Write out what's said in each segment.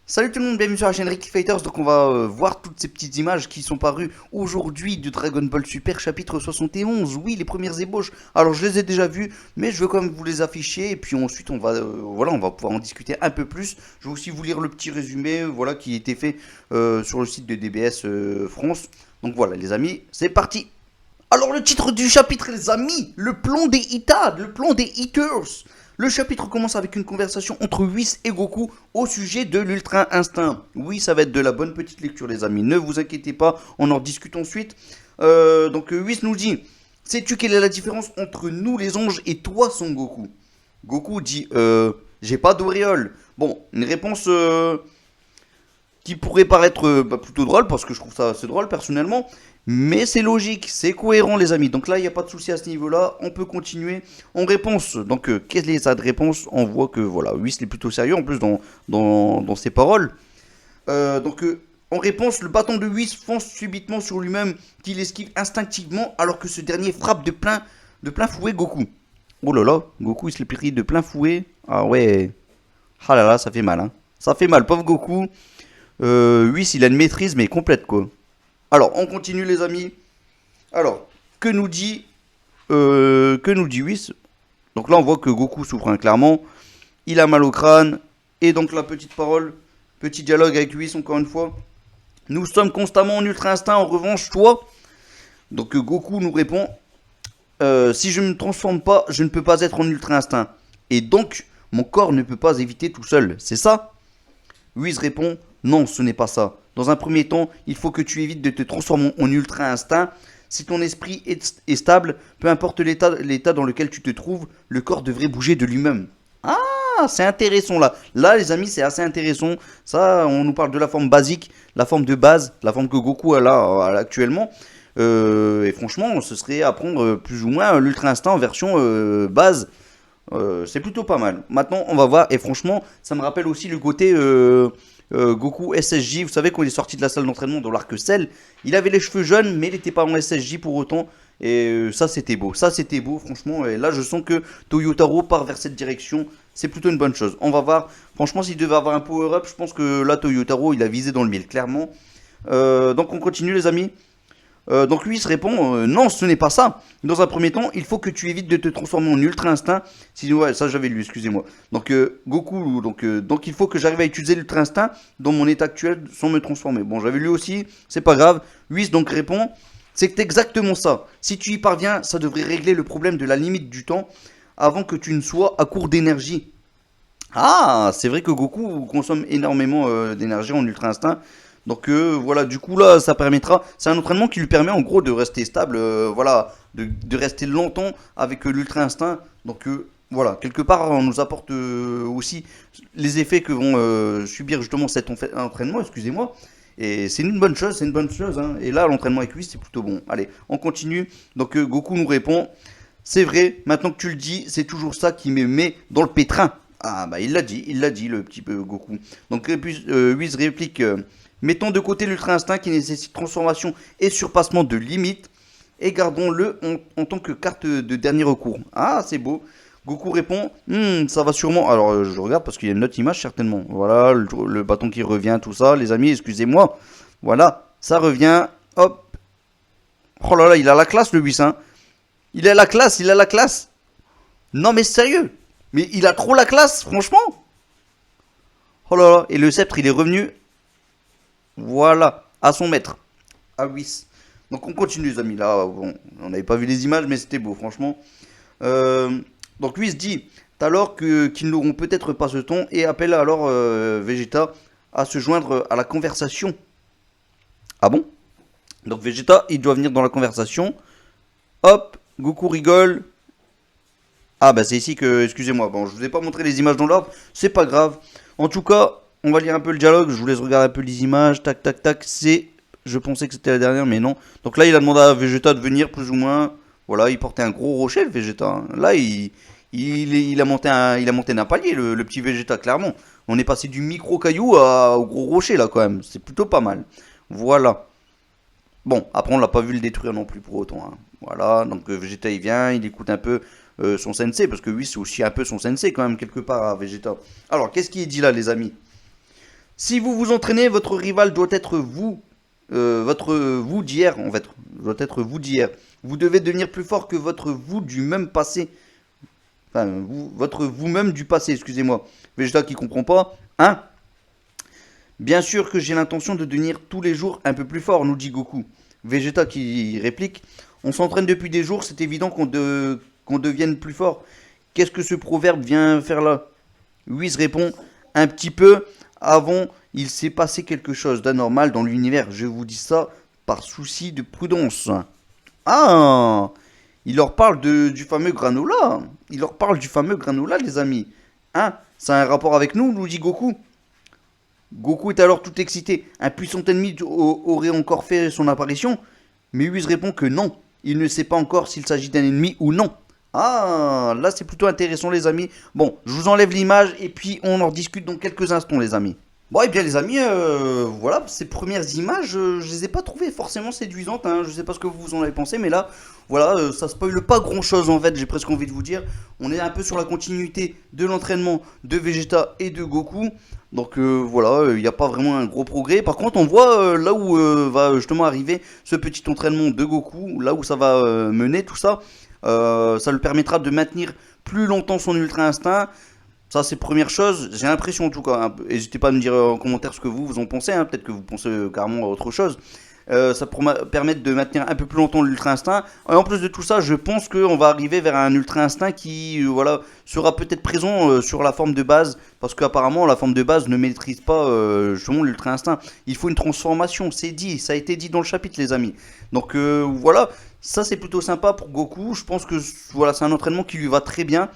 Salut tout le monde, bienvenue sur la chaîne Ricky Fighters. Donc on va voir toutes ces petites images qui sont parues aujourd'hui de Dragon Ball Super chapitre 71. Oui, les premières ébauches. Alors je les ai déjà vues, mais je veux quand même vous les afficher et puis ensuite on va voilà, on va pouvoir en discuter un peu plus. Je vais aussi vous lire le petit résumé voilà qui a été fait sur le site de DBS France. Donc voilà les amis, c'est parti. Alors le titre du chapitre les amis, le plan des Itad, le plan des Eaters. Le chapitre commence avec une conversation entre Whis et Goku au sujet de l'Ultra Instinct. Oui, ça va être de la bonne petite lecture les amis, ne vous inquiétez pas, on en discute ensuite. Whis nous dit, sais-tu quelle est la différence entre nous les anges et toi Son Goku? Goku dit, j'ai pas d'auréole. Bon, une réponse qui pourrait paraître plutôt drôle, parce que je trouve ça assez drôle personnellement, mais c'est logique, c'est cohérent les amis, donc là il n'y a pas de souci à ce niveau-là, on peut continuer en réponse. Donc quelle est sa réponse? On voit que voilà, Whis est plutôt sérieux en plus dans ses paroles. En réponse, le bâton de Whis fonce subitement sur lui-même, qu'il esquive instinctivement alors que ce dernier frappe de plein fouet Goku. Oh là là, Goku il se l'est pris de plein fouet. Ah ouais, ah là là, ça fait mal hein. Ça fait mal, pauvre Goku. Whis il a une maîtrise mais complète quoi. Alors, on continue les amis. Alors, que nous dit Whis? Donc là, on voit que Goku souffre hein, clairement. Il a mal au crâne. Et donc la petite parole, petit dialogue avec Whis encore une fois. Nous sommes constamment en ultra instinct. En revanche, toi. Donc Goku nous répond. Si je ne me transforme pas, je ne peux pas être en ultra instinct. Et donc, mon corps ne peut pas éviter tout seul. C'est ça? Whis répond. Non, ce n'est pas ça. Dans un premier temps, il faut que tu évites de te transformer en ultra instinct. Si ton esprit est stable, peu importe l'état dans lequel tu te trouves, le corps devrait bouger de lui-même. Ah, c'est intéressant là. Là, les amis, c'est assez intéressant. Ça, on nous parle de la forme basique, la forme de base, la forme que Goku a là actuellement. Et franchement, ce serait apprendre plus ou moins l'ultra instinct en version base. C'est plutôt pas mal. Maintenant, on va voir. Et franchement, ça me rappelle aussi le côté Goku SSJ. Vous savez, quand il est sorti de la salle d'entraînement dans l'arc Cell, il avait les cheveux jaunes, mais il n'était pas en SSJ pour autant. Et ça, c'était beau. Ça, c'était beau, franchement. Et là, je sens que Toyotaro part vers cette direction. C'est plutôt une bonne chose. On va voir. Franchement, s'il devait avoir un power-up, je pense que là, Toyotaro, il a visé dans le mille, clairement. Donc, on continue, les amis. Donc lui il se répond non ce n'est pas ça. Dans un premier temps il faut que tu évites de te transformer en ultra instinct. Si ouais ça j'avais lu excusez-moi. Donc Goku donc il faut que j'arrive à utiliser l'ultra instinct dans mon état actuel sans me transformer. Bon j'avais lu aussi c'est pas grave. Whis donc répond c'est exactement ça. Si tu y parviens ça devrait régler le problème de la limite du temps avant que tu ne sois à court d'énergie. Ah c'est vrai que Goku consomme énormément d'énergie en ultra instinct. Donc voilà, du coup là, ça permettra. C'est un entraînement qui lui permet en gros de rester stable, voilà, de rester longtemps avec l'ultra instinct. Donc voilà, quelque part, on nous apporte aussi les effets que vont subir justement cet entraînement, excusez-moi. Et c'est une bonne chose, c'est une bonne chose. Hein. Et là, l'entraînement avec lui, c'est plutôt bon. Allez, on continue. Donc Goku nous répond, c'est vrai, maintenant que tu le dis, c'est toujours ça qui me met dans le pétrin. Ah bah il l'a dit le petit peu Goku. Donc puis Whis réplique. Mettons de côté l'ultra instinct qui nécessite transformation et surpassement de limites et gardons-le en tant que carte de dernier recours. Ah, c'est beau. Goku répond, ça va sûrement. Alors, je regarde parce qu'il y a une autre image certainement. Voilà, le bâton qui revient, tout ça. Les amis, excusez-moi. Voilà, ça revient. Hop. Oh là là, il a la classe le 8, hein. Il a la classe, il a la classe. Non mais sérieux. Mais il a trop la classe, franchement. Oh là là, et le sceptre, il est revenu. Voilà, à son maître, à Whis. Donc on continue les amis, là, bon, on n'avait pas vu les images, mais c'était beau, franchement. Euh, donc Whis dit, alors qu'ils n'auront peut-être pas ce ton, et appelle alors Vegeta à se joindre à la conversation. Ah bon? Donc Vegeta, il doit venir dans la conversation. Hop, Goku rigole. Ah bah c'est ici que, excusez-moi, bon, je vous ai pas montré les images dans l'ordre, c'est pas grave. En tout cas, on va lire un peu le dialogue, je vous laisse regarder un peu les images, tac tac tac, c'est... Je pensais que c'était la dernière, mais non. Donc là, il a demandé à Vegeta de venir, plus ou moins. Voilà, il portait un gros rocher, le Vegeta. Hein. Là, il a monté un palier, le petit Vegeta, clairement. On est passé du micro-caillou au gros rocher, là, quand même. C'est plutôt pas mal. Voilà. Bon, après, on l'a pas vu le détruire non plus pour autant. Hein. Voilà, donc Vegeta, il vient, il écoute un peu son sensei, parce que lui, c'est aussi un peu son sensei, quand même, quelque part, à Vegeta. Alors, qu'est-ce qui est dit là, les amis? Si vous vous entraînez, votre rival doit être vous. Votre vous d'hier, en fait. Doit être vous d'hier. Vous devez devenir plus fort que votre vous du même passé. Enfin, votre vous-même du passé, excusez-moi. Vegeta qui comprend pas. Hein? Bien sûr que j'ai l'intention de devenir tous les jours un peu plus fort, nous dit Goku. Vegeta qui réplique. On s'entraîne depuis des jours, c'est évident qu'on devienne plus fort. Qu'est-ce que ce proverbe vient faire là? Whis répond. Un petit peu avant, il s'est passé quelque chose d'anormal dans l'univers. Je vous dis ça par souci de prudence. Ah! Il leur parle du fameux granola. Il leur parle du fameux granola, les amis. Hein? Ça a un rapport avec nous dit Goku. Goku est alors tout excité. Un puissant ennemi aurait encore fait son apparition. Mais Whis répond que non. Il ne sait pas encore s'il s'agit d'un ennemi ou non. Ah, là c'est plutôt intéressant les amis. Bon, je vous enlève l'image et puis on en discute dans quelques instants les amis. Bon et bien les amis, voilà, ces premières images, je les ai pas trouvées forcément séduisantes, hein. Je sais pas ce que vous en avez pensé, mais là, voilà, ça spoile pas grand chose en fait, j'ai presque envie de vous dire. On est un peu sur la continuité de l'entraînement de Vegeta et de Goku, donc voilà, il n'y a pas vraiment un gros progrès. Par contre, on voit là où va justement arriver ce petit entraînement de Goku, là où ça va mener tout ça. Ça lui permettra de maintenir plus longtemps son ultra instinct. Ça, c'est première chose, j'ai l'impression en tout cas. N'hésitez pas à me dire en commentaire ce que vous en pensez, hein. Peut-être que vous pensez carrément à autre chose. Ça permettre de maintenir un peu plus longtemps l'ultra instinct. Et en plus de tout ça, je pense qu'on va arriver vers un ultra instinct qui voilà, sera peut-être présent sur la forme de base. Parce qu'apparemment, la forme de base ne maîtrise pas justement l'ultra instinct. Il faut une transformation, c'est dit, ça a été dit dans le chapitre, les amis. Donc voilà, ça c'est plutôt sympa pour Goku. Je pense que voilà, c'est un entraînement qui lui va très bien.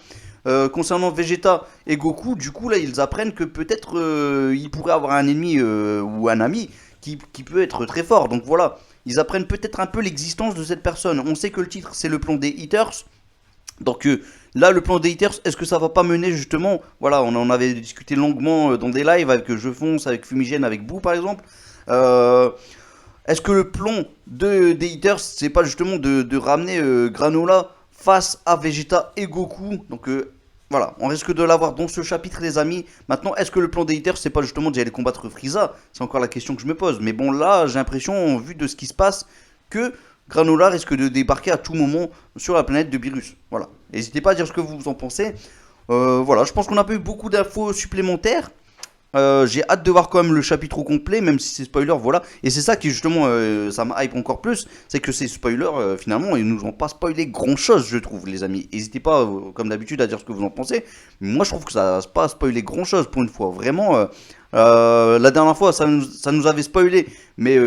Concernant Vegeta et Goku, du coup là ils apprennent que peut-être il pourrait avoir un ennemi ou un ami qui peut être très fort. Donc voilà, ils apprennent peut-être un peu l'existence de cette personne. On sait que le titre c'est le plan des Eaters. Donc là le plan des Eaters, est-ce que ça va pas mener justement, voilà, on en avait discuté longuement dans des lives avec Je Fonce, avec Fumigène, avec Boo par exemple. Est-ce que le plan des Eaters c'est pas justement de ramener Granola face à Vegeta et Goku? Donc voilà, on risque de l'avoir dans ce chapitre les amis. Maintenant, est-ce que le plan des Haters c'est pas justement d'y aller combattre Frieza? C'est encore la question que je me pose. Mais bon là, j'ai l'impression, vu de ce qui se passe, que Granola risque de débarquer à tout moment sur la planète de Beerus. Voilà, n'hésitez pas à dire ce que vous en pensez. Voilà, je pense qu'on a pas eu beaucoup d'infos supplémentaires. J'ai hâte de voir quand même le chapitre au complet, même si c'est spoiler, voilà. Et c'est ça qui justement, ça me hype encore plus, c'est que ces spoilers, finalement, ils nous ont pas spoilé grand chose, je trouve, les amis. N'hésitez pas, comme d'habitude, à dire ce que vous en pensez. Moi, je trouve que ça n'a pas spoilé grand chose pour une fois. Vraiment, la dernière fois, ça nous avait spoilé, mais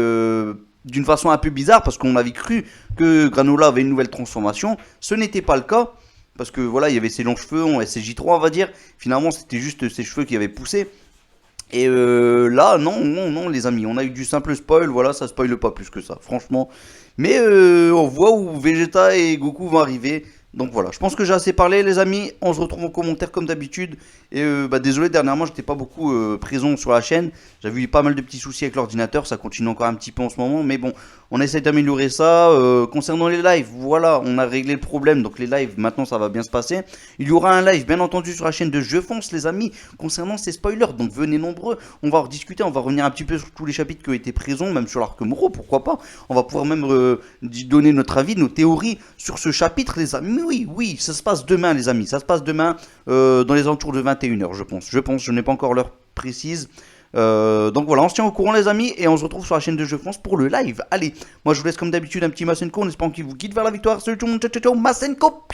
d'une façon un peu bizarre, parce qu'on avait cru que Granola avait une nouvelle transformation. Ce n'était pas le cas, parce que voilà, il y avait ses longs cheveux en SCJ3, on va dire. Finalement, c'était juste ses cheveux qui avaient poussé. Et là, non, les amis, on a eu du simple spoil, voilà, ça spoile pas plus que ça, franchement. Mais on voit où Vegeta et Goku vont arriver. Donc voilà, je pense que j'ai assez parlé, les amis. On se retrouve en commentaire comme d'habitude. Et désolé, dernièrement, j'étais pas beaucoup présent sur la chaîne. J'avais eu pas mal de petits soucis avec l'ordinateur, ça continue encore un petit peu en ce moment. Mais bon, on essaie d'améliorer ça. Concernant les lives, voilà, on a réglé le problème. Donc les lives, maintenant, ça va bien se passer. Il y aura un live, bien entendu, sur la chaîne de Je Fonce, les amis, concernant ces spoilers. Donc venez nombreux, on va rediscuter, on va revenir un petit peu sur tous les chapitres qui ont été présents, même sur l'arc Moro, pourquoi pas. On va pouvoir même donner notre avis, nos théories sur ce chapitre, les amis. Oui, ça se passe demain, les amis. Ça se passe demain dans les alentours de 21h, je pense. Je n'ai pas encore l'heure précise. Donc voilà, on se tient au courant, les amis, et on se retrouve sur la chaîne de Je Fonce pour le live. Allez, moi je vous laisse comme d'habitude un petit Masenko en espérant qu'il vous guide vers la victoire. Salut tout le monde, ciao, Masenko.